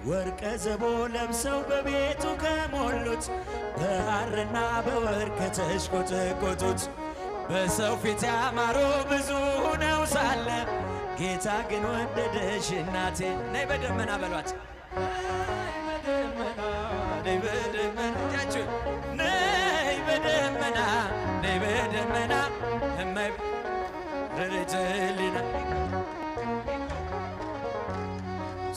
ወርቀ ዘቦ ለብሰው በቤቱ ከሞሉት በሐርና በወርቅ ከተሽቆጠቆጡት በሰው ፊት ያማሩ ብዙ ሆነው ሳለ ጌታ ግን ወደደሽ እናቴ። ነይ በደመና በሏት፣ ነይ በደመና እጃችሁ፣ ነይ በደመና ነይ በደመና እማይ ረድኤትሊና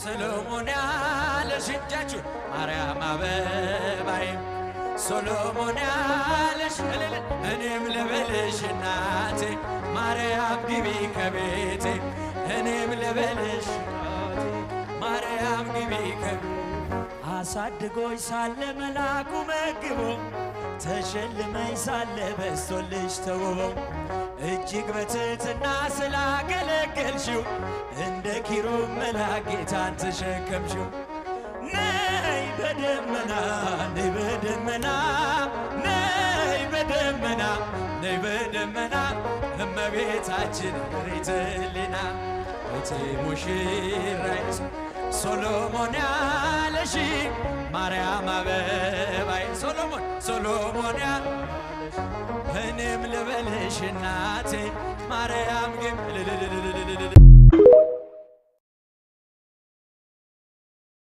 ሰሎሞን ያለሽ እጃችሁ ማርያም አበባዬ ሰሎሞን ያለሽ እኔም ልበልሽ እናቴ ማርያም ግቢ ከቤቴ እኔም ልበልሽ ማርያም ግቢ ከቤቴ አሳድጎሽ ሳለ መልአኩ መግቦ ተሸልመኝ ሳለ በስቶልሽ ተውቦ እጅግ በትሕትና ስላገለገልሽው እንደ ኪሩብ መልአክ ጌታን ተሸከምሽው። ነይ በደመና ነይ በደመና ነይ በደመና ነይ በደመና እመቤታችን ርትዕሊና እቴ ሙሽራዬ ሶሎሞን ያለሽ ማርያም አበባዬ ሶሎሞን ያለሽ እኔም ልበልሽ እናቴ ማርያም ግን